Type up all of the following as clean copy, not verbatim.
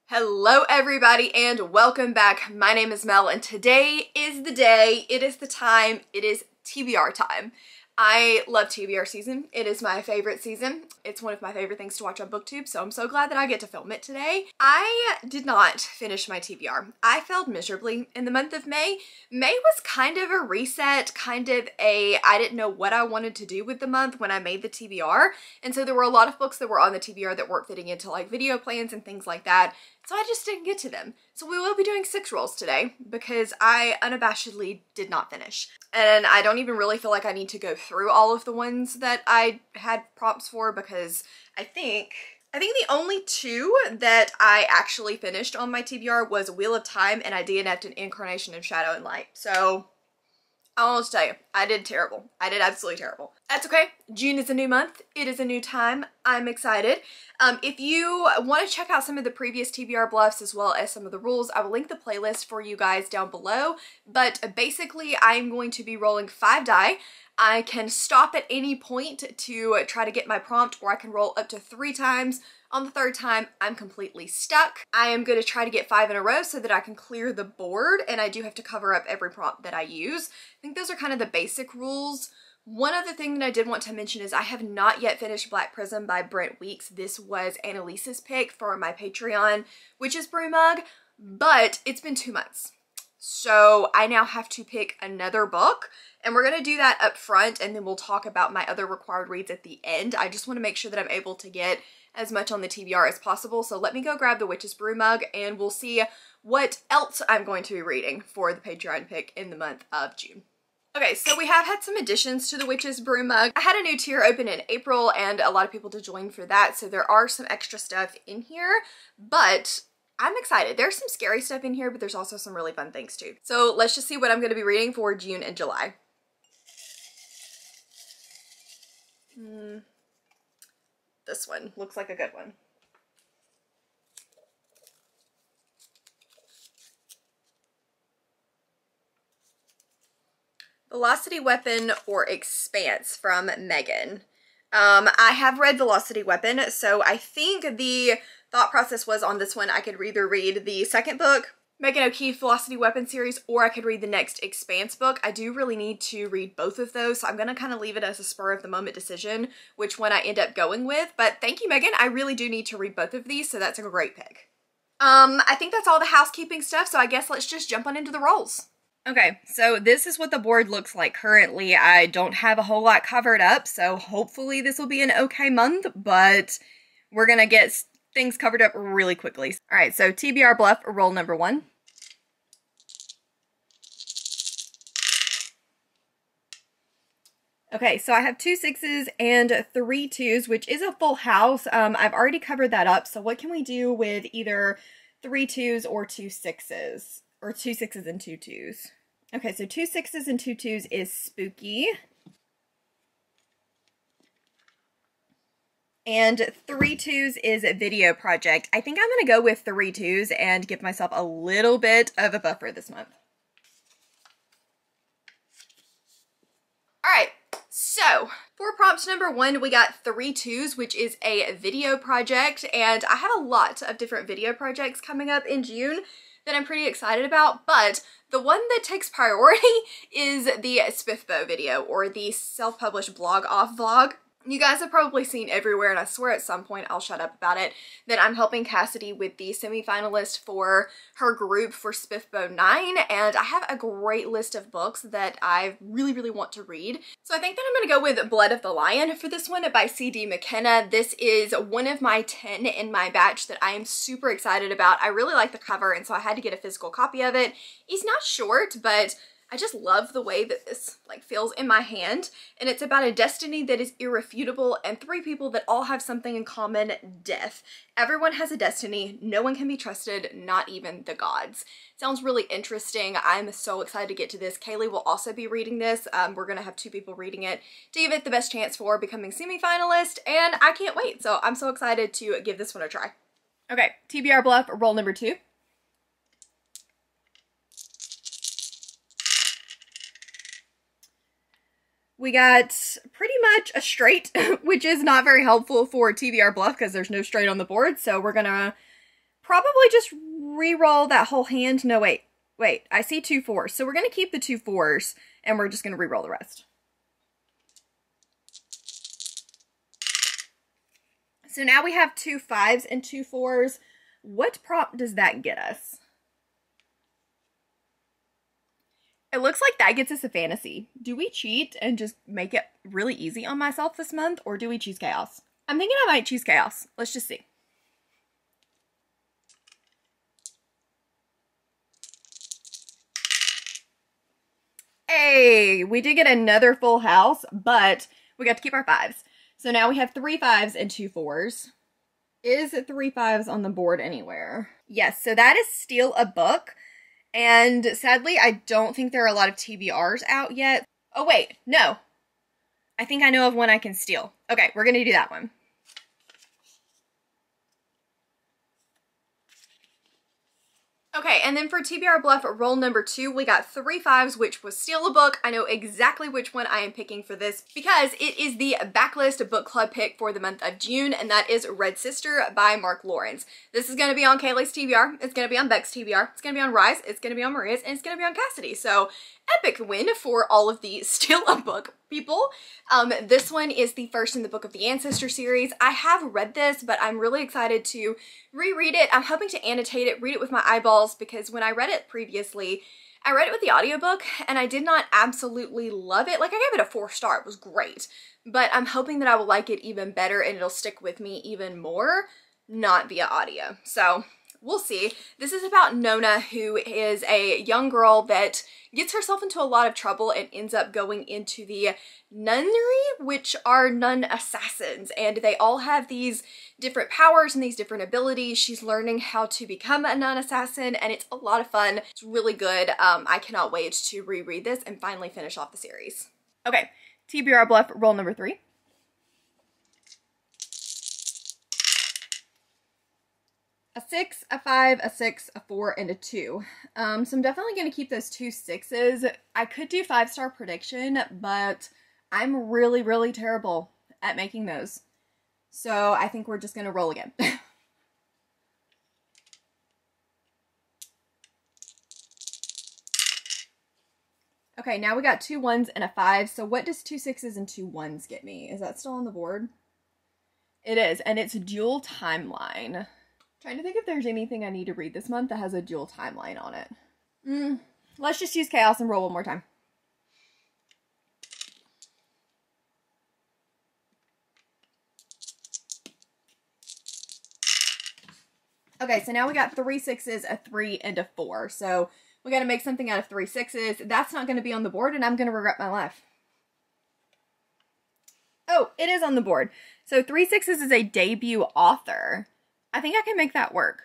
Hello everybody and welcome back. My name is Mel and today is the day, it is the time, it is TBR time. I love TBR season. It is my favorite season. It's one of my favorite things to watch on BookTube, so I'm so glad that I get to film it today. I did not finish my TBR. I failed miserably in the month of May. May was kind of a reset, kind of a I didn't know what I wanted to do with the month when I made the TBR, and so there were a lot of books that were on the TBR that weren't fitting into like video plans and things like that. So I just didn't get to them. So we will be doing 6 rolls today because I unabashedly did not finish. And I don't even really feel like I need to go through all of the ones that I had prompts for because I think the only 2 that I actually finished on my TBR was Wheel of Time and I DNF'd an Incarnation of Shadow and Light. So I'll just tell you, I did terrible. I did absolutely terrible. That's okay. June is a new month. It is a new time. I'm excited. If you want to check out some of the previous TBR bluffs as well as some of the rules, I will link the playlist for you guys down below. But basically, I'm going to be rolling 5 die. I can stop at any point to try to get my prompt, or I can roll up to 3 times. On the 3rd time, I'm completely stuck. I am going to try to get 5 in a row so that I can clear the board, and I do have to cover up every prompt that I use. I think those are kind of the basic rules. One other thing that I did want to mention is I have not yet finished Black Prism by Brent Weeks. This was Annalise's pick for my Patreon, which is Brew Mug, but it's been 2 months. So I now have to pick another book, and we're going to do that up front, and then we'll talk about my other required reads at the end. I just want to make sure that I'm able to get as much on the TBR as possible. So let me go grab the Witch's Brew Mug and we'll see what else I'm going to be reading for the Patreon pick in the month of June. Okay, so we have had some additions to the Witch's Brew Mug. I had a new tier open in April and a lot of people to join for that, so there are some extra stuff in here, but I'm excited. There's some scary stuff in here, but there's also some really fun things too. So let's just see what I'm going to be reading for June and July. This one looks like a good one. Velocity Weapon or Expanse from Megan. I have read Velocity Weapon, so I think the thought process was on this one I could either read the second book, Megan O'Keefe Velocity Weapon series, or I could read the next Expanse book. I do really need to read both of those, so I'm going to kind of leave it as a spur of the moment decision which one I end up going with. But thank you, Megan. I really do need to read both of these, so that's a great pick. I think that's all the housekeeping stuff, so I guess let's just jump on into the rolls. Okay, so this is what the board looks like currently. I don't have a whole lot covered up, so hopefully this will be an okay month, but we're going to get things covered up really quickly. All right, so TBR Bluff, roll number 1. Okay, so I have 2 6s and 3 2s, which is a full house. I've already covered that up, so what can we do with either 3 2s or 2 6s? Or 2 6s and 2 2s. Okay, so 2 6s and 2 2s is Spooky. And 3 2s is Video Project. I think I'm going to go with 3 2s and give myself a little bit of a buffer this month. Alright, so for prompt number 1, we got 3 2s, which is a video project. And I have a lot of different video projects coming up in June that I'm pretty excited about, but the one that takes priority is the Spiffbo video, or the self-published blog off vlog. You guys have probably seen everywhere, and I swear at some point I'll shut up about it, that I'm helping Cassidy with the semi-finalist for her group for Spiffbo 9, and I have a great list of books that I really, really want to read. So I think that I'm going to go with Blood of the Lion for this one by C.D. McKenna. This is one of my 10 in my batch that I am super excited about. I really like the cover, and so I had to get a physical copy of it. It's not short, but I just love the way that this feels in my hand, and it's about a destiny that is irrefutable and 3 people that all have something in common: death. Everyone has a destiny, no one can be trusted, not even the gods. Sounds really interesting. I'm so excited to get to this. Kaylee will also be reading this. We're gonna have 2 people reading it to give it the best chance for becoming semi-finalist, and I can't wait. So I'm so excited to give this one a try. Okay, TBR Bluff, roll number 2. We got pretty much a straight, which is not very helpful for TBR Bluff because there's no straight on the board. So we're gonna probably just re-roll that whole hand. No, wait. I see 2 4s. So we're going to keep the 2 4s, and we're just going to re-roll the rest. So now we have 2 5s and 2 4s. What prop does that get us? It looks like that gets us a fantasy. Do we cheat and just make it really easy on myself this month, or do we choose chaos? I'm thinking I might choose chaos. Let's just see. Hey, we did get another full house, but we got to keep our 5s. So now we have 3 5s and 2 4s. Is 3 5s on the board anywhere? Yes, so that is Steal a Book. And sadly, I don't think there are a lot of TBRs out yet. Oh wait, no. I think I know of one I can steal. Okay, we're gonna do that one. Okay, and then for TBR Bluff roll number 2, we got 3 5s, which was Steal a Book. I know exactly which one I am picking for this because it is the backlist book club pick for the month of June, and that is Red Sister by Mark Lawrence. This is going to be on Kayleigh's TBR, it's going to be on Beck's TBR, it's going to be on Rise, it's going to be on Maria's, and it's going to be on Cassidy. So epic win for all of the Steal a Book people. This one is the first in the Book of the Ancestor series. I have read this, but I'm really excited to reread it. I'm hoping to annotate it, read it with my eyeballs, because when I read it previously, I read it with the audiobook and I did not absolutely love it. Like, I gave it a 4-star, it was great, but I'm hoping that I will like it even better and it'll stick with me even more, not via audio. So we'll see. This is about Nona, who is a young girl that gets herself into a lot of trouble and ends up going into the nunnery, which are nun assassins, and they all have these different powers and these different abilities. She's learning how to become a nun assassin, and it's a lot of fun. It's really good. I cannot wait to reread this and finally finish off the series. Okay, TBR Bluff roll number 3. A 6, a 5, a 6, a 4, and a 2. So I'm definitely going to keep those 2 6s. I could do 5-star prediction, but I'm really, really terrible at making those. So I think we're just going to roll again. Okay, now we got 2 1s and a 5. So what does 2 6s and 2 1s get me? Is that still on the board? It is, and it's dual timeline. Trying to think if there's anything I need to read this month that has a dual timeline on it. Let's just use chaos and roll one more time. Okay, so now we got 3 6s, a 3, and a 4. So we got to make something out of 3 6s. That's not going to be on the board, and I'm going to regret my life. Oh, it is on the board. So 3 6s is a debut author. I think I can make that work.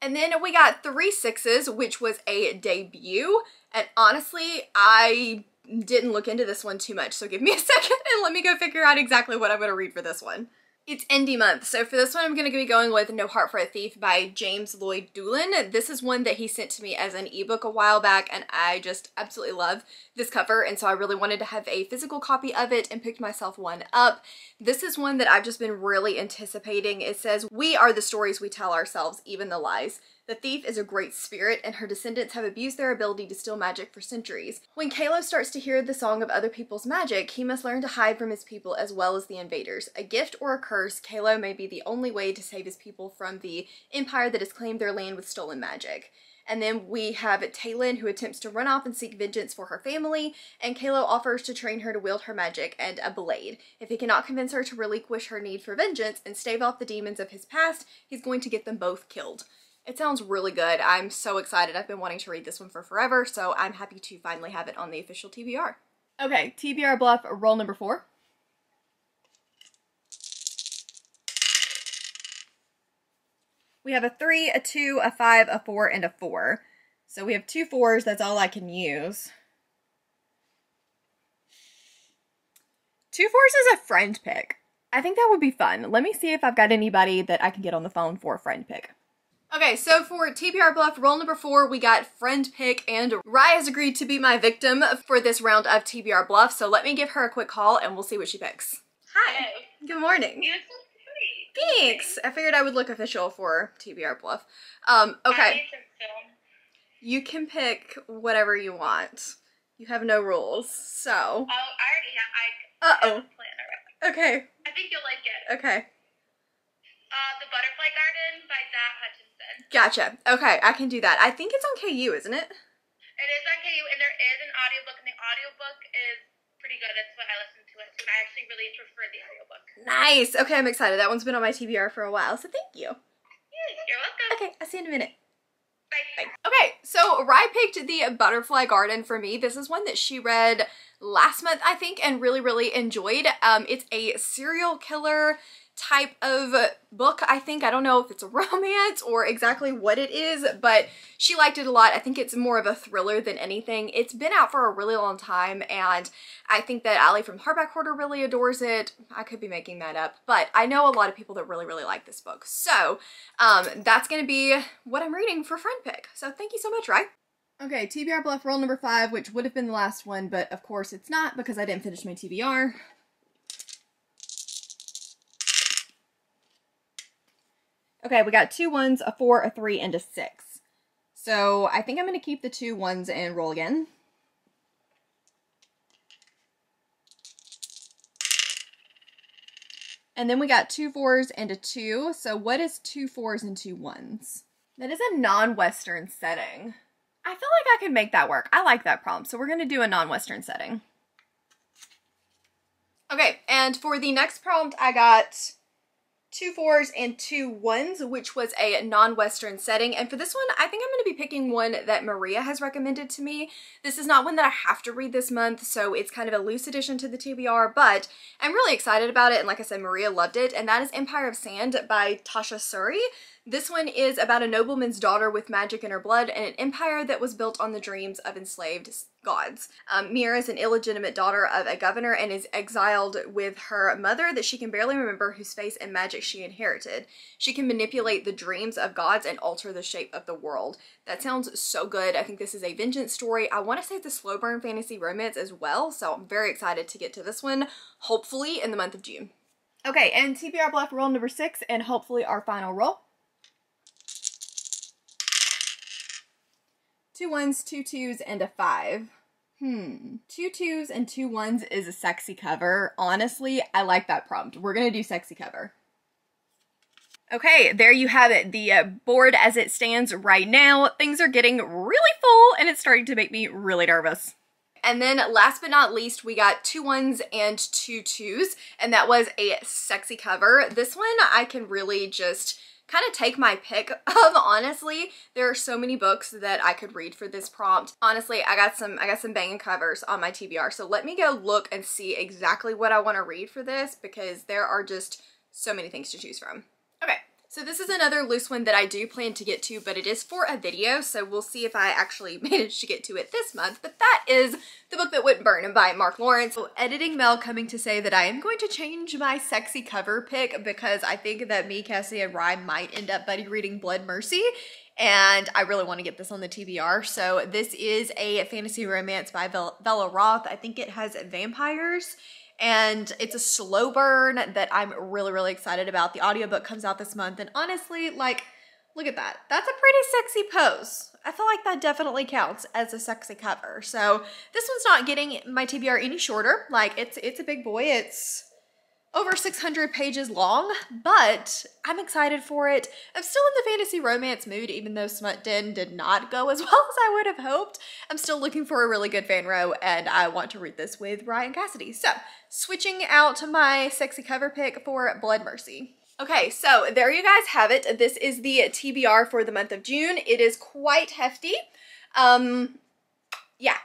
And then we got 3 6s, which was a debut. And honestly, I didn't look into this one too much. So give me a second and let me go figure out exactly what I'm going to read for this one. It's indie month, so for this one I'm going to be going with No Heart for a Thief by James Lloyd Doolin. This is one that he sent to me as an ebook a while back, and I just absolutely love this cover, and so I really wanted to have a physical copy of it and picked myself one up. This is one that I've just been really anticipating. It says, "We are the stories we tell ourselves, even the lies. The thief is a great spirit, and her descendants have abused their ability to steal magic for centuries. When Kalo starts to hear the song of other people's magic, he must learn to hide from his people as well as the invaders. A gift or a curse, Kalo may be the only way to save his people from the empire that has claimed their land with stolen magic." And then we have Talon, who attempts to run off and seek vengeance for her family, and Kalo offers to train her to wield her magic and a blade. If he cannot convince her to relinquish her need for vengeance and stave off the demons of his past, he's going to get them both killed. It sounds really good. I'm so excited. I've been wanting to read this one for forever, so I'm happy to finally have it on the official TBR. Okay, TBR Bluff, roll number 4. We have a 3, a 2, a 5, a 4, and a 4. So we have 2 4s, that's all I can use. 2 4s is a friend pick. I think that would be fun. Let me see if I've got anybody that I can get on the phone for a friend pick. Okay, so for TBR Bluff, roll number 4, we got friend pick, and Rye has agreed to be my victim for this round of TBR Bluff, so let me give her a quick call and we'll see what she picks. Hi. Hey. Good morning. You look so pretty. Thanks! I figured I would look official for TBR Bluff. Okay. You can pick whatever you want. You have no rules, so. Oh, I already have, have a plan already. Okay. I think you'll like it. Okay. The Butterfly Garden by Zach Hutchinson. Gotcha. Okay, I can do that. I think it's on KU, isn't it? It is on KU, and there is an audiobook, and the audiobook is pretty good. That's what I listened to it to, and I actually really prefer the audiobook. Nice. Okay, I'm excited. That one's been on my TBR for a while, so thank you. You're welcome. Okay, I'll see you in a minute. Bye. Okay, so Rye picked the Butterfly Garden for me. This is one that she read last month, I think, and really, really enjoyed. It's a serial killer type of book, I think. I don't know if it's a romance or exactly what it is, but she liked it a lot. I think it's more of a thriller than anything. It's been out for a really long time, and I think that Allie from Hardback Hoarder really adores it. I could be making that up, but I know a lot of people that really, really like this book. So that's gonna be what I'm reading for Friend Pick. So thank you so much, Rye. Okay, TBR Bluff roll number 5, which would have been the last one, but of course it's not because I didn't finish my TBR. Okay, we got 2 1s, a 4, a 3, and a 6. So I think I'm going to keep the 2 1s and roll again. And then we got 2 4s and a 2. So what is 2 4s and 2 1s? That is a non-Western setting. I feel like I could make that work. I like that prompt, so we're going to do a non-Western setting. Okay, and for the next prompt, I got 2 4s and 2 1s, which was a non-Western setting. And for this one, I think I'm going to be picking one that Maria has recommended to me. This is not one that I have to read this month, so it's kind of a loose addition to the TBR, but I'm really excited about it. And like I said, Maria loved it. And that is Empire of Sand by Tasha Suri. This one is about a nobleman's daughter with magic in her blood and an empire that was built on the dreams of enslaved gods. Mira is an illegitimate daughter of a governor and is exiled with her mother that she can barely remember, whose face and magic she inherited. She can manipulate the dreams of gods and alter the shape of the world. That sounds so good. I think this is a vengeance story. I want to say it's a slow burn fantasy romance as well, so I'm very excited to get to this one, hopefully in the month of June. Okay, and TBR Bluff roll number 6, and hopefully our final roll. 2 1s, 2 2s, and a 5. 2 2s and 2 1s is a sexy cover. Honestly, I like that prompt. We're gonna do sexy cover. Okay, there you have it. The board as it stands right now. Things are getting really full, and it's starting to make me really nervous. And then last but not least, we got 2 1s and 2 2s, and that was a sexy cover. This one I can really just kind of take my pick of, honestly. There are so many books that I could read for this prompt. Honestly, I got some banging covers on my TBR, so let me go look and see exactly what I want to read for this, because there are just so many things to choose from. Okay, so this is another loose one that I do plan to get to, but it is for a video, so we'll see if I actually manage to get to it this month. But that is The Book That Wouldn't Burn by Mark Lawrence. So editing Mel coming to say that I am going to change my sexy cover pick because I think that me, Cassie, and Rye might end up buddy reading Blood Mercy, and I really want to get this on the TBR. So this is a fantasy romance by Bella Roth. I think it has vampires, and it's a slow burn that I'm really, really excited about. The audiobook comes out this month, and honestly, like, look at that. That's a pretty sexy pose. I feel like that definitely counts as a sexy cover. So this one's not getting my TBR any shorter. Like, it's a big boy. It's over 600 pages long, but I'm excited for it. I'm still in the fantasy romance mood, even though Smut Den did not go as well as I would have hoped. I'm still looking for a really good fan row, and I want to read this with Ryan Cassidy. So, switching out to my sexy cover pick for Blood Mercy. Okay, so there you guys have it. This is the TBR for the month of June. It is quite hefty. Yeah.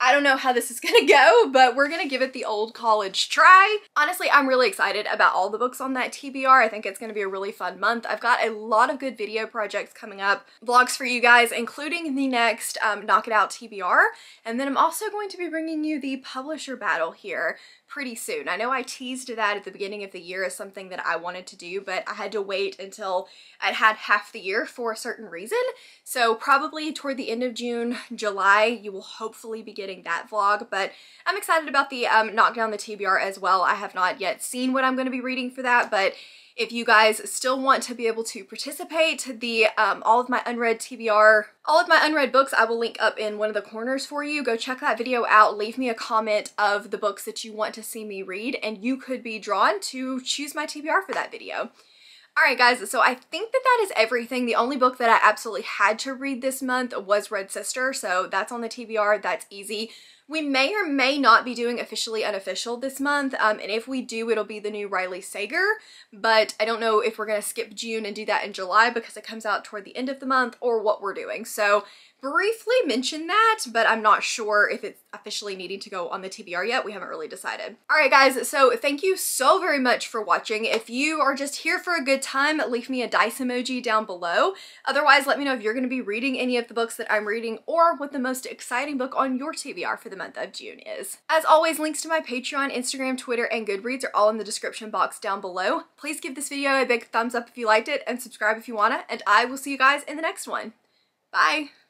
I don't know how this is gonna go, but we're gonna give it the old college try. Honestly, I'm really excited about all the books on that TBR. I think it's gonna be a really fun month. I've got a lot of good video projects coming up, vlogs for you guys, including the next Knock It Out TBR. And then I'm also going to be bringing you the publisher battle here pretty soon. I know I teased that at the beginning of the year as something that I wanted to do, but I had to wait until I'd had half the year for a certain reason. So probably toward the end of June, July, you will hopefully be getting getting that vlog, but I'm excited about the Knock Down the TBR as well. I have not yet seen what I'm going to be reading for that, but if you guys still want to be able to participate, the all of my unread books I will link up in one of the corners for you. Go check that video out. Leave me a comment of the books that you want to see me read, and you could be drawn to choose my TBR for that video. Alright guys, so I think that is everything. The only book that I absolutely had to read this month was Red Sister, so that's on the TBR. That's easy. We may or may not be doing Officially Unofficial this month, and if we do, it'll be the new Riley Sager, but I don't know if we're going to skip June and do that in July because it comes out toward the end of the month, or what we're doing. So briefly mention that, but I'm not sure if it's officially needing to go on the TBR yet. We haven't really decided. Alright guys, so thank you so very much for watching. If you are just here for a good time, leave me a dice emoji down below. Otherwise, let me know if you're going to be reading any of the books that I'm reading, or what the most exciting book on your TBR for the month of June is. As always, links to my Patreon, Instagram, Twitter, and Goodreads are all in the description box down below. Please give this video a big thumbs up if you liked it, and subscribe if you wanna, and I will see you guys in the next one. Bye!